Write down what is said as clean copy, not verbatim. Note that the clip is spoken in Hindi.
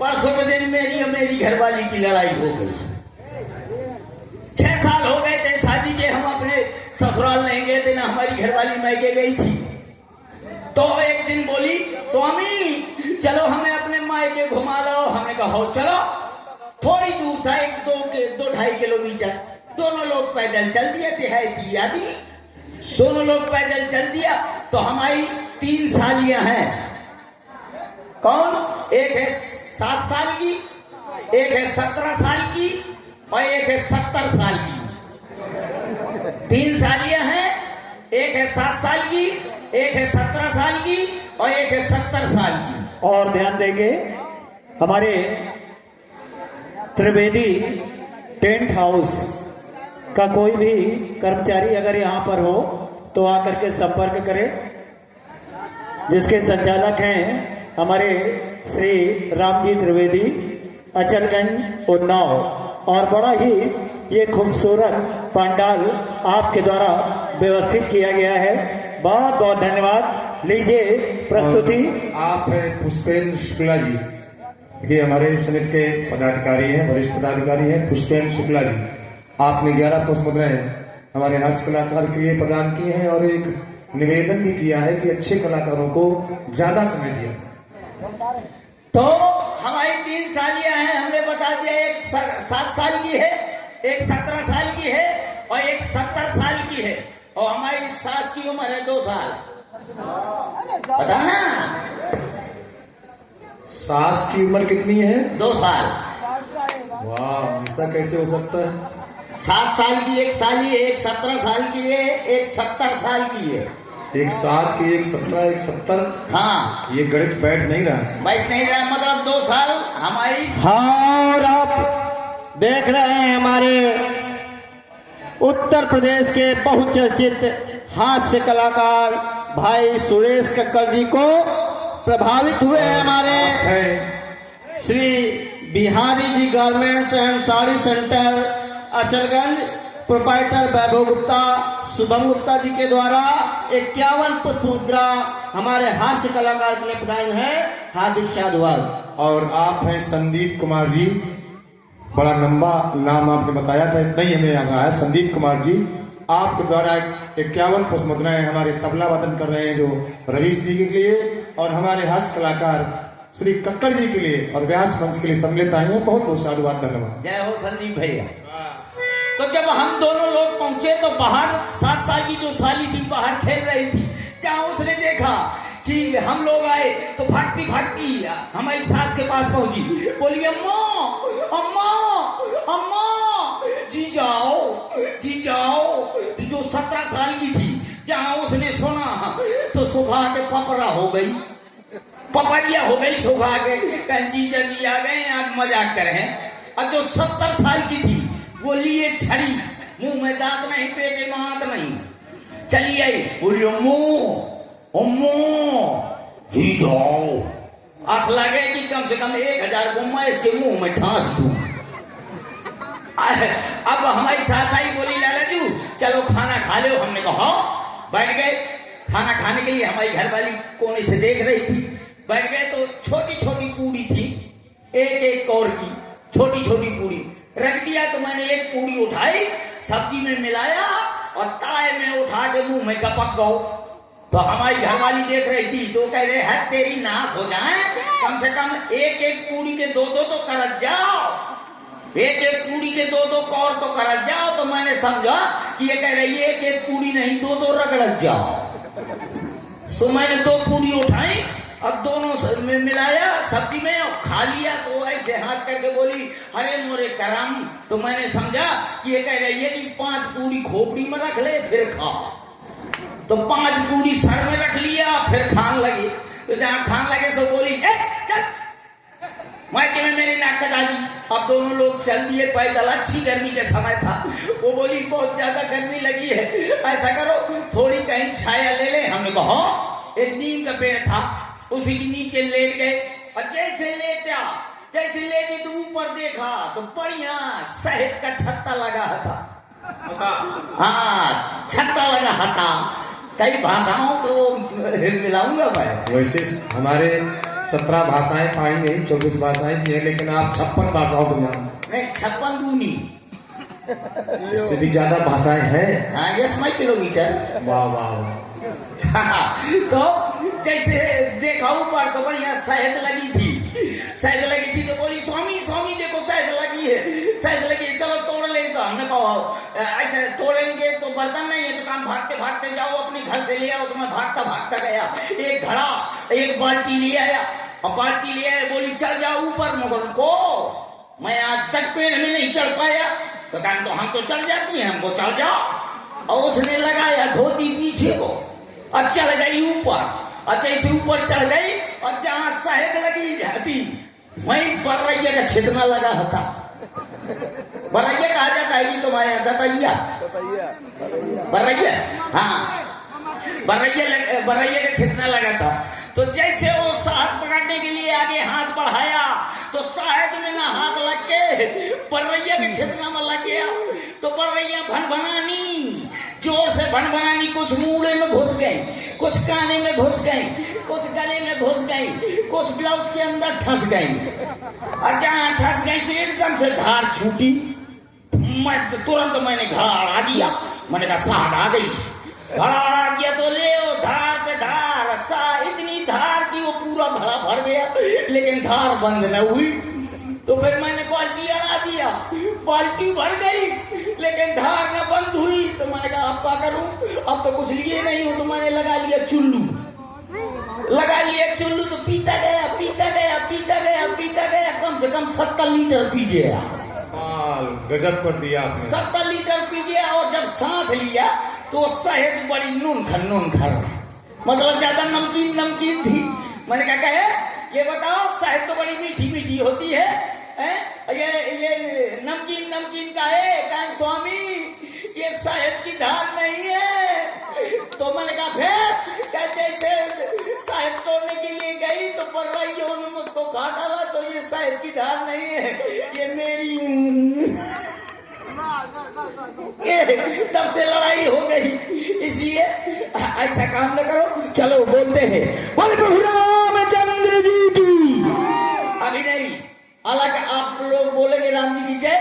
परसों के दिन मेरी और मेरी घरवाली की लड़ाई हो गई। 6 साल हो गए थे शादी के, हम अपने ससुराल नहीं गए थे ना हमारी घरवाली मैके गई थी। तो एक दिन बोली, स्वामी चलो हमें अपने मायके घुमा लो। हमने कहा हो चलो। थोड़ी दूर था, 2-2.5 किलोमीटर। दोनों लोग पैदल चल दिए, देहाती आदमी, दोनों लोग पैदल चल दिया। तो हमारी 3 सालियां हैं। कौन? एक है 7 साल की, एक है 17 साल की और एक है 70 साल की। 3 सालियां हैं, एक है 7 साल की, एक है 17 साल की और एक है 70 साल की। और ध्यान देंगे हमारे त्रिवेदी टेंट हाउस का कोई भी कर्मचारी अगर यहाँ पर हो तो आकर के संपर्क करें, जिसके संचालक हैं हमारे श्री रामजी त्रिवेदी, अचलगंज, उन्नाव। और बड़ा ही ये खूबसूरत पंडाल आपके द्वारा व्यवस्थित किया गया है। बहुत बहुत धन्यवाद। लीजिए प्रस्तुति। आप पुष्पेंद्र शुक्ला जी, ये हमारे समिति के पदाधिकारी हैं, वरिष्ठ पदाधिकारी हैं। पुष्पेंद्र शुक्ला जी, आपने 11 पुष्प मुद्राएं हमारे हास्य कलाकार के लिए प्रदान किए हैं और एक निवेदन भी किया है कि अच्छे कलाकारों को ज्यादा समय दिया जाए। तो हमारी 3 सालियां हैं, हमने बता दिया। एक 7 साल की है, एक 17 साल की है और एक 70 साल की है। और हमारी सास की उम्र है 2 साल। पता ना? सास की उम्र कितनी है? 2 साल। वाह, ऐसा कैसे हो सकता है? 7 साल की एक साली है, एक 17 साल की है, एक 70 साल की है। एक 7 की, एक 17, एक 70। हाँ, ये गणित बैठ नहीं रहा है। बैठ नहीं रहा, मतलब 2 साल हमारी। हाँ, और आप देख रहे हैं हमारे उत्तर प्रदेश के बहुचर्चित हास्य कलाकार भाई सुरेश कक्कर जी को प्रभावित हुए हैं हमारे Shri Bihari ji garments and sari centre Achalganj, proprietor Vaibhav Gupta, Shubham Gupta ji के द्वारा 51 पुष्प मुद्रा हमारे हास्य कलाकार के लिए प्रदान है। हार्दिक साधुवाद। और आप हैं संदीप कुमार जी, बड़ा लंबा नाम आपने बताया था, इतना ही हमें आगा है। संदीप कुमार जी, आपके द्वारा 51 पुष्प मुद्राएं हमारे तबला वादन कर रहे हैं जो रवीश जी के लिए और हमारे हास्य कलाकार श्री कक्कर जी के लिए और व्यास मंच के लिए सम्मिलित आए हैं। बहुत बहुत साधुवाद, धन्यवाद। जय हो संदीप भैया। तो जब हम दोनों लोग पहुंचे तो बाहर 7 साल की जो साली थी बाहर खेल रही थी। जहाँ उसने देखा कि हम लोग आए तो भागती भागती हमारी सास के पास पहुंची। बोली, अम्मा अम्मा अम्मा, जी जाओ जी जाओ। जो 17 साल की थी, जहाँ उसने सुना तो सुखा के पपरा हो गई, पपरिया हो गई सुखा के। कहीं जीजा जी आ गए, आज मजाक कर रहे हैं। और जो 70 साल की थी वो लिए छड़ी, मुंह में दांत नहीं, पेटे में हाथ नहीं, चली आई। बोली, अम्मो अम्मो जी जाओ। आस लगे कि कम से कम 1000 गुम्मा इसके मुंह में ठांस दूं। अब हमारी सास आई, बोली, लाला जी चलो खाना खा लो। हमने कहा बैठ गए। खाना खाने के लिए हमारी घरवाली कोने से देख रही थी। बैठ गए तो छोटी छोटी पूड़ी थी, एक कौर की छोटी छोटी पूड़ी रख दिया। तो मैंने एक पूड़ी उठाई, सब्जी में मिलाया और ताए में उठा के मुंह में कपक गो। तो हमारी घरवाली देख रही थी तो कह रहे हैं तेरी नाश हो जाए, कम से कम एक पूड़ी के 2-2 तो कर जाओ, एक पूड़ी के 2-2 कौर तो कर जाओ। तो मैंने समझा कि ये कह रही है एक पूड़ी नहीं 2-2 रगड़ जाओ। सो मैंने 2 पूड़ी उठाई, अब दोनों में मिलाया सब्जी में और खा लिया। तो ऐसे हाथ करके बोली, अरे मोरे करम। तो मैंने समझा कि ये कह रही है कि 5 पूड़ी खोपड़ी में रख ले फिर खा। तो 5 पूड़ी सर में रख लिया, फिर खान लगी। तो जहां खान लगे सो बोली, चल मायके में मेरी नाक कटा दी। अब दोनों लोग चल दिए पैदल। अच्छी गर्मी का समय था। वो बोली, बहुत ज्यादा गर्मी लगी है, ऐसा करो थोड़ी कहीं छाया ले ले। हमने कहा एक नीम का पेड़ था, उसी के नीचे लेट गए। और जैसे लेटे तो ऊपर देखा तो बढ़िया शहद का छत्ता लगा था। हाँ, छत्ता लगा था। कई भाषाओं को मिलाऊंगा मैं। वैसे हमारे 17 भाषाएं पाई नहीं, 24 भाषाएं भी है, लेकिन आप 56 भाषाओं को जानते नहीं 56 दूनी। हैं। इससे भी ज्यादा भाषाएं हैं। हाँ 10 माइल किलोमीटर। वाह वाह वाह। तो जैसे देखा ऊपर तो बढ़िया शहद लगी थी, शहद लगी थी तो बोली स्वामी स्वामी देखो शहद लगी है, शहद लगी है, चलो तोड़ ले। तो हमने कहा ऐसे तोड़ेंगे तो बर्तन नहीं है तो काम भागते भागते जाओ अपने घर से ले आओ। तो मैं भागता भागता गया, एक घड़ा एक बाल्टी ले आया और बाल्टी ले आया, बोली चढ़ जाओ ऊपर। मगर को मैं आज तक पेड़ में नहीं चढ़ पाया। तो कहा तो हम तो चढ़ जाती हैं, हमको चढ़ जाओ। और उसने लगाया धोती पीछे को और चढ़ गई ऊपर। और जैसे ऊपर चढ़ गई और जहां शहद लगी जाती वहीं बर्रैया का छिदना लगा था। बर्रैया कहा जाता है कि तुम्हारे यहाँ दतैया बर्रैया, हाँ बर्रैया का छिदना लगा था। तो जैसे वो शहद पकड़ने के लिए आगे हाथ बढ़ाया तो शहद में ना हाथ लग के बर्रैया के छिदना में लग गया। तो बर्रैया भनभनानी, जोर से भनभनानी, कुछ मूड़े में घुस गई, कुछ काने में घुस गई, कुछ गले में घुस गई, कुछ ब्लाउज के अंदर ठस गई। और जहां ठस गई से एकदम से धार छूटी। तुरंत मैंने घड़ा अड़ा दिया। मैंने कहा शहद आ गई। घड़ा अड़ा दिया तो ले धार पे धार, इतनी धार की वो पूरा घड़ा भर गया, लेकिन धार बंद न हुई। तो फिर मैंने बाल्टी अड़ा दिया, बाल्टी भर गई लेकिन धार न बंद हुई। तो मैंने कहा अब क्या करूं, अब तो कुछ लिए नहीं हो। तो मैंने लगा लिया चुल्लू, तो पीता गया पीता गया पीता गया पीता गया, कम से कम 70 लीटर पी गया। गजब कर दिया आपने। 70 लीटर पी गया। और जब सांस लिया तो शहद बड़ी नून खर, मतलब ज्यादा नमकीन थी। मैंने क्या कहे ये बताओ शहद तो बड़ी मीठी मीठी होती है, ये नमकीन का है। कहा स्वामी ये शहद की धार नहीं है। तो मैंने कहा फिर कहते जैसे शहद तोड़ने के लिए गई तो बर्रैया ने मुझको खा डाला, तो ये शहद की धार नहीं है, ये मेरी। तब से लड़ाई हो गई। इसलिए ऐसा काम न करो। चलो बोलते हैं बोले प्रभु रामचंद्र जी की। अभी नहीं, हालांकि आप लोग बोलेंगे राम जी की जय।